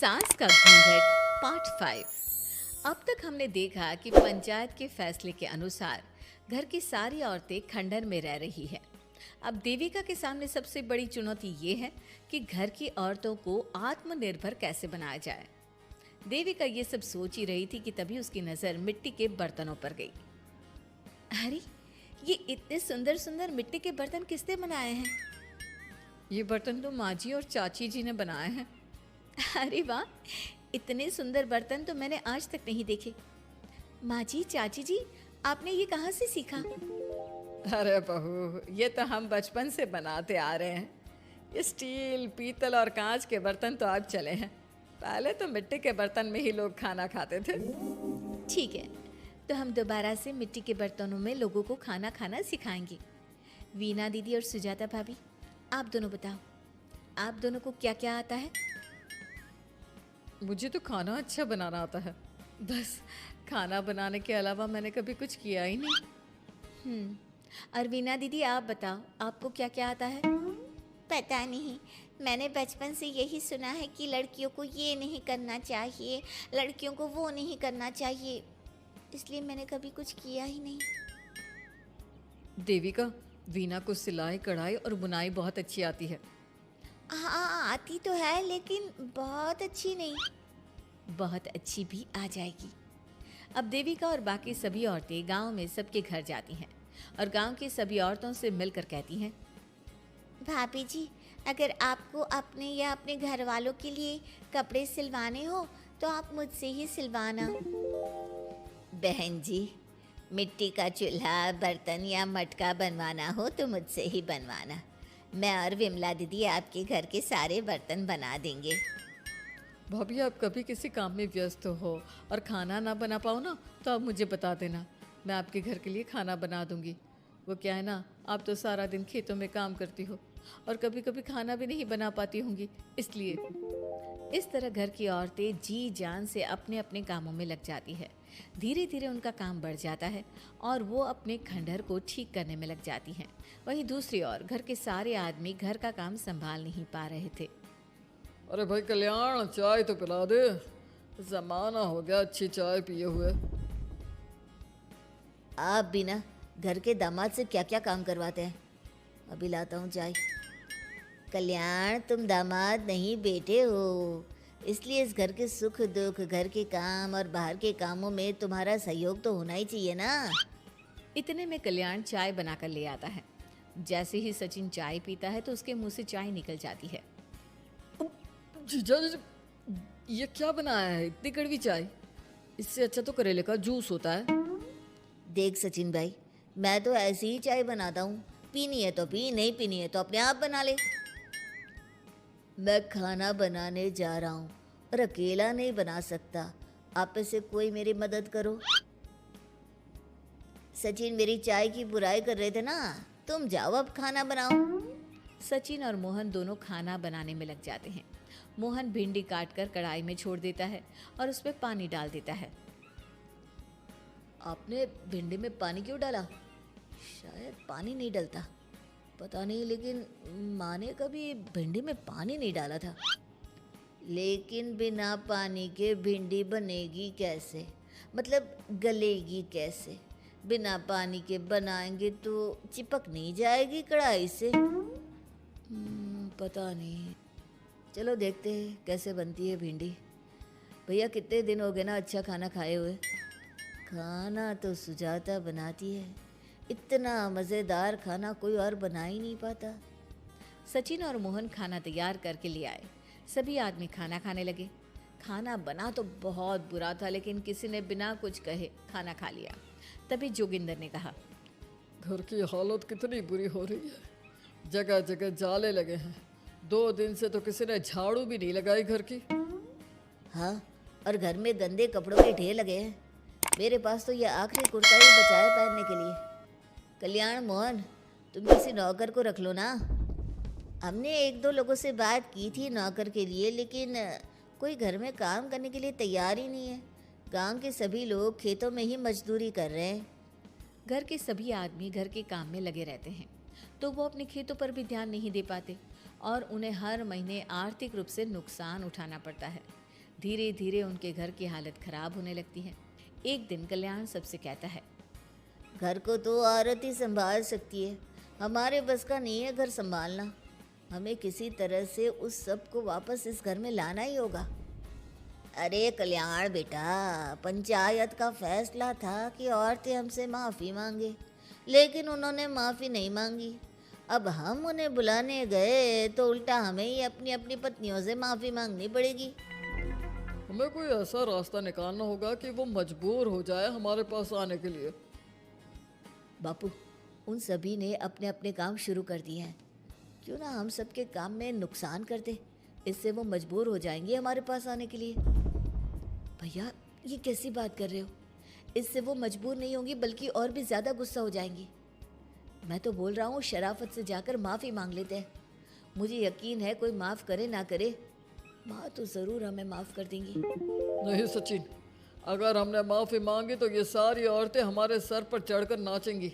सास का घूंघट पार्ट 5। अब तक हमने देखा कि पंचायत के फैसले के अनुसार घर की सारी औरतें खंडहर में रह रही है। अब देविका के सामने सबसे बड़ी चुनौती ये है कि घर की औरतों को आत्मनिर्भर कैसे बनाया जाए। देविका ये सब सोच ही रही थी कि तभी उसकी नजर मिट्टी के बर्तनों पर गई। अरे, ये इतने सुंदर सुंदर मिट्टी के बर्तन किसने बनाए हैं? ये बर्तन तो माँ जी और चाची जी ने बनाए हैं। अरे वाह, इतने सुंदर बर्तन तो मैंने आज तक नहीं देखे। माँ जी, चाची जी, आपने ये कहाँ से सीखा? अरे बहू, ये तो हम बचपन से बनाते आ रहे हैं। ये स्टील, पीतल और कांच के बर्तन तो अब चले हैं। पहले तो मिट्टी के बर्तन में ही लोग खाना खाते थे। ठीक है, तो हम दोबारा से मिट्टी के बर्तनों में लोगों को खाना खाना सिखाएंगे। वीना दीदी और सुजाता भाभी, आप दोनों बताओ, आप दोनों को क्या क्या आता है? मुझे तो खाना अच्छा बनाना आता है। बस खाना बनाने के अलावा मैंने कभी कुछ किया ही नहीं। और वीना दीदी, आप बताओ, आपको क्या क्या आता है? पता नहीं, मैंने बचपन से यही सुना है कि लड़कियों को ये नहीं करना चाहिए, लड़कियों को वो नहीं करना चाहिए, इसलिए मैंने कभी कुछ किया ही नहीं। देविका, वीना को सिलाई, कढ़ाई और बुनाई बहुत अच्छी आती है। हाँ, आती तो है, लेकिन बहुत अच्छी नहीं। बहुत अच्छी भी आ जाएगी। अब देविका और बाकी सभी औरतें गांव में सबके घर जाती हैं और गांव की सभी औरतों से मिलकर कहती हैं, भाभी जी, अगर आपको अपने या अपने घर वालों के लिए कपड़े सिलवाने हो तो आप मुझसे ही सिलवाना। बहन जी, मिट्टी का चूल्हा, बर्तन या मटका बनवाना हो तो मुझसे ही बनवाना। मैं और विमला दीदी आपके घर के सारे बर्तन बना देंगे। भाभी, आप कभी किसी काम में व्यस्त हो और खाना ना बना पाओ ना, तो आप मुझे बता देना, मैं आपके घर के लिए खाना बना दूंगी। वो क्या है ना, आप तो सारा दिन खेतों में काम करती हो और कभी कभी खाना भी नहीं बना पाती होंगी, इसलिए। इस तरह घर की औरतें जी जान से अपने अपने कामों में लग जाती है। धीरे धीरे उनका काम बढ़ जाता है और वो अपने खंडहर को ठीक करने में लग जाती हैं। वहीं दूसरी ओर घर के सारे आदमी घर का काम संभाल नहीं पा रहे थे। अरे भाई कल्याण, चाय तो पिला दे, जमाना हो गया अच्छी चाय पिए हुए। आप भी ना घर के दामाद से क्या क्या काम करवाते हैं? अभी लाता हूँ चाय। कल्याण, तुम दामाद नहीं बेटे हो, इसलिए इस घर के सुख दुख, घर के काम और बाहर के कामों में तुम्हारा सहयोग तो होना ही चाहिए ना। इतने में कल्याण चाय बनाकर ले आता है। जैसे ही सचिन चाय पीता है तो उसके मुंह से चाय निकल जाती है। जीजा जी, ये क्या बनाया है, इतनी कड़वी चाय? इससे अच्छा तो करेले का जूस होता है। देख सचिन भाई, मैं तो ऐसी ही चाय बनाता हूँ, पीनी है तो पी, नहीं पीनी है तो अपने आप बना ले। मैं खाना बनाने जा रहा हूँ और अकेला नहीं बना सकता, आप में से कोई मेरी मदद करो। सचिन मेरी चाय की बुराई कर रहे थे ना, तुम जाओ अब खाना बनाओ। सचिन और मोहन दोनों खाना बनाने में लग जाते हैं। मोहन भिंडी काटकर कढ़ाई में छोड़ देता है और उसमें पानी डाल देता है। आपने भिंडी में पानी क्यों डाला? शायद पानी नहीं डलता, पता नहीं, लेकिन माँ ने कभी भिंडी में पानी नहीं डाला था। लेकिन बिना पानी के भिंडी बनेगी कैसे? मतलब गलेगी कैसे? बिना पानी के बनाएंगे तो चिपक नहीं जाएगी कढ़ाई से? पता नहीं, चलो देखते हैं कैसे बनती है भिंडी। भैया, कितने दिन हो गए ना अच्छा खाना खाए हुए। खाना तो सुजाता बनाती है, इतना मज़ेदार खाना कोई और बना ही नहीं पाता। सचिन और मोहन खाना तैयार करके ले आए। सभी आदमी खाना खाने लगे। खाना बना तो बहुत बुरा था, लेकिन किसी ने बिना कुछ कहे खाना खा लिया। तभी जोगिंदर ने कहा, घर की हालत कितनी बुरी हो रही है, जगह जगह जाले लगे हैं। 2 दिन से तो किसी ने झाड़ू भी नहीं लगाई घर की। हाँ, और घर में गंदे कपड़ों के ढेर लगे हैं। मेरे पास तो ये आखिरी कुर्ता ही बचा है पहनने के लिए। कल्याण, मोहन, तुम किसी नौकर को रख लो ना। हमने 1-2 लोगों से बात की थी नौकर के लिए, लेकिन कोई घर में काम करने के लिए तैयार ही नहीं है। गांव के सभी लोग खेतों में ही मजदूरी कर रहे हैं। घर के सभी आदमी घर के काम में लगे रहते हैं, तो वो अपने खेतों पर भी ध्यान नहीं दे पाते और उन्हें हर महीने आर्थिक रूप से नुकसान उठाना पड़ता है। धीरे धीरे उनके घर की हालत खराब होने लगती है। एक दिन कल्याण सबसे कहता है, घर को तो औरत ही संभाल सकती है, हमारे बस का नहीं है घर संभालना। हमें किसी तरह से उस सब को वापस इस घर में लाना ही होगा। अरे कल्याण बेटा, पंचायत का फैसला था कि औरतें हमसे माफ़ी मांगे, लेकिन उन्होंने माफ़ी नहीं मांगी। अब हम उन्हें बुलाने गए तो उल्टा हमें ही अपनी अपनी पत्नियों से माफ़ी मांगनी पड़ेगी। हमें कोई ऐसा रास्ता निकालना होगा कि वो मजबूर हो जाए हमारे पास आने के लिए। बापू, उन सभी ने अपने अपने काम शुरू कर दिए हैं, क्यों ना हम सबके काम में नुकसान कर दे, इससे वो मजबूर हो जाएंगे हमारे पास आने के लिए। भैया, ये कैसी बात कर रहे हो? इससे वो मजबूर नहीं होंगी बल्कि और भी ज़्यादा गुस्सा हो जाएंगी। मैं तो बोल रहा हूँ शराफत से जाकर माफ़ी मांग लेते हैं। मुझे यकीन है कोई माफ़ करे ना करे, माँ तो ज़रूर हमें माफ़ कर देंगी। नहीं सचिन, अगर हमने माफ़ी मांगी तो ये सारी औरतें हमारे सर पर चढ़कर नाचेंगी।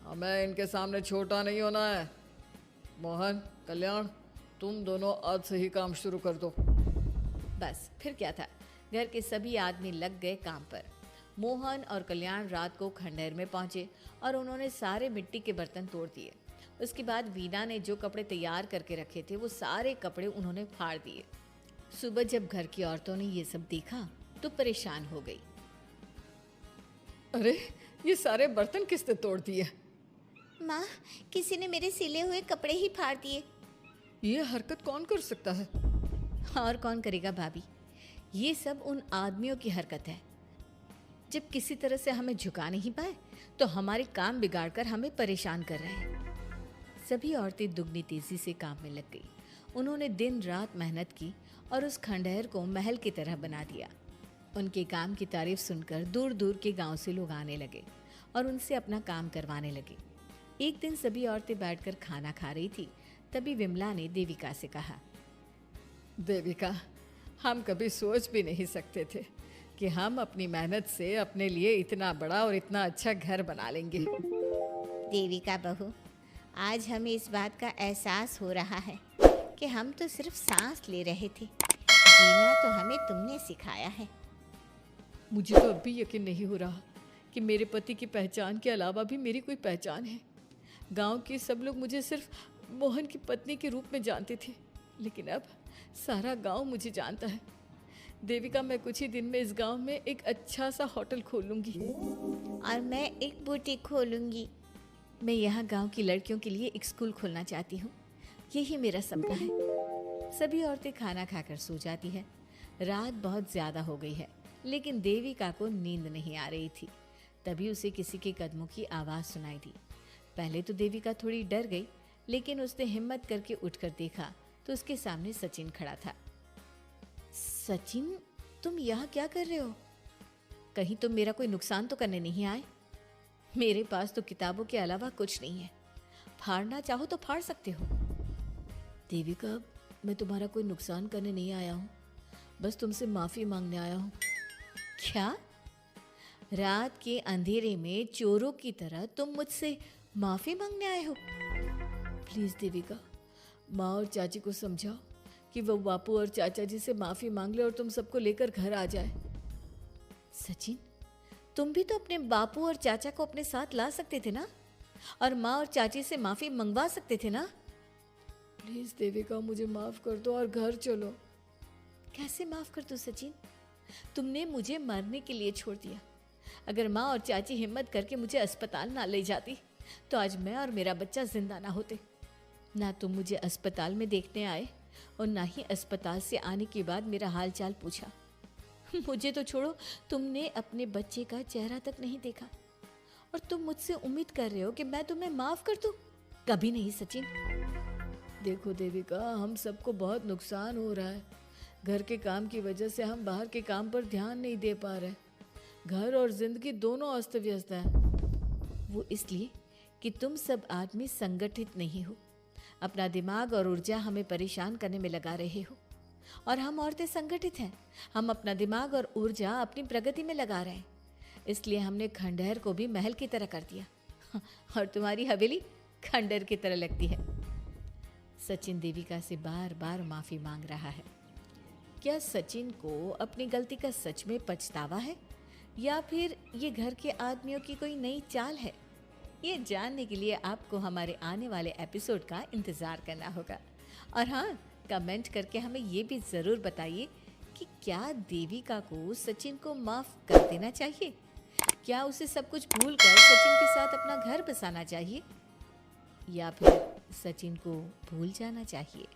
हमें इनके सामने छोटा नहीं होना है। मोहन, कल्याण, तुम दोनों आज से ही काम शुरू कर दो। बस फिर क्या था, घर के सभी आदमी लग गए काम पर। मोहन और कल्याण रात को खंडहर में पहुंचे और उन्होंने सारे मिट्टी के बर्तन तोड़ दिए। उसके बाद वीना ने जो कपड़े तैयार करके रखे थे वो सारे कपड़े उन्होंने फाड़ दिए। सुबह जब घर की औरतों ने ये सब देखा तो परेशान हो गई। अरे, ये सारे बर्तन किसने तोड़ दिए? माँ, किसी ने मेरे सिले हुए कपड़े ही फाड़ दिए। ये हरकत कौन कर सकता है? और कौन करेगा भाभी, ये सब उन आदमियों की हरकत है। जब किसी तरह से हमें झुका नहीं पाए तो हमारे काम बिगाड़कर हमें परेशान कर रहे हैं। सभी औरतें दुगनी तेजी से काम में लग गई। उन्होंने दिन रात मेहनत की और उस खंडहर को महल की तरह बना दिया। उनके काम की तारीफ सुनकर दूर दूर के गांव से लोग आने लगे और उनसे अपना काम करवाने लगे। एक दिन सभी औरतें बैठकर खाना खा रही थी, तभी विमला ने देविका से कहा, देविका, हम कभी सोच भी नहीं सकते थे कि हम अपनी मेहनत से अपने लिए इतना बड़ा और इतना अच्छा घर बना लेंगे। देविका बहू, आज हमें इस बात का एहसास हो रहा है कि हम तो सिर्फ सांस ले रहे थे, जीना तो हमें तुमने सिखाया है। मुझे तो अब भी यकीन नहीं हो रहा कि मेरे पति की पहचान के अलावा भी मेरी कोई पहचान है। गांव के सब लोग मुझे सिर्फ मोहन की पत्नी के रूप में जानते थे, लेकिन अब सारा गांव मुझे जानता है। देविका, मैं कुछ ही दिन में इस गांव में एक अच्छा सा होटल खोलूंगी और मैं एक बुटीक खोलूंगी। मैं यहाँ गांव की लड़कियों के लिए एक स्कूल खोलना चाहती हूँ, यही मेरा सपना है। सभी औरतें खाना खाकर सो जाती है। रात बहुत ज़्यादा हो गई है, लेकिन देविका को नींद नहीं आ रही थी। तभी उसे किसी के कदमों की आवाज़ सुनाई दी। पहले तो देविका थोड़ी डर गई, लेकिन उसने हिम्मत करके उठकर देखा तो उसके सामने सचिन खड़ा था। सचिन, तुम यहाँ क्या कर रहे हो? कहीं तुम मेरा कोई नुकसान तो करने नहीं आए? मेरे पास तो किताबों के अलावा कुछ नहीं है, फाड़ना चाहो तो फाड़ सकते हो। देविका, मैं तुम्हारा कोई नुकसान करने नहीं आया हूँ, बस तुमसे माफ़ी मांगने आया हूँ। क्या? रात के अंधेरे में चोरों की तरह तुम मुझसे माफ़ी मांगने आए हो? प्लीज़ देविका, माँ और चाची को समझाओ कि वो बापू और चाचा जी से माफ़ी मांग ले और तुम सबको लेकर घर आ जाए। सचिन, तुम भी तो अपने बापू और चाचा को अपने साथ ला सकते थे ना, और माँ और चाची से माफ़ी मंगवा सकते थे ना। प्लीज़ देविका, मुझे माफ़ कर दो और घर चलो। कैसे माफ़ कर दूँ सचिन? तुमने मुझे मरने के लिए छोड़ दिया। अगर माँ और चाची हिम्मत करके मुझे अस्पताल ना ले जाती तो आज मैं और मेरा बच्चा जिंदा ना होते। ना तुम मुझे अस्पताल में देखने आए और ना ही अस्पताल से आने के बाद मेरा हाल चाल पूछा। मुझे तो छोड़ो, तुमने अपने बच्चे का चेहरा तक नहीं देखा और तुम मुझसे उम्मीद कर रहे हो कि मैं तुम्हें माफ़ कर दूँ? कभी नहीं सचिन। देखो देविका, हम सबको बहुत नुकसान हो रहा है। घर के काम की वजह से हम बाहर के काम पर ध्यान नहीं दे पा रहे। घर और जिंदगी दोनों अस्त व्यस्त है। वो इसलिए कि तुम सब आदमी संगठित नहीं हो। अपना दिमाग और ऊर्जा हमें परेशान करने में लगा रहे हो, और हम औरतें संगठित हैं। हम अपना दिमाग और ऊर्जा अपनी प्रगति में लगा रहे हैं। इसलिए हमने खंडहर को भी महल की तरह कर दिया और तुम्हारी हवेली खंडहर की तरह लगती है। सचिन देविका से बार बार माफ़ी मांग रहा है, क्या सचिन को अपनी गलती का सच में पछतावा है या फिर ये घर के आदमियों की कोई नई चाल है? ये जानने के लिए आपको हमारे आने वाले एपिसोड का इंतज़ार करना होगा। और हाँ, कमेंट करके हमें ये भी ज़रूर बताइए कि क्या देविका को सचिन को माफ़ कर देना चाहिए? क्या उसे सब कुछ भूलकर सचिन के साथ अपना घर बसाना चाहिए या फिर सचिन को भूल जाना चाहिए?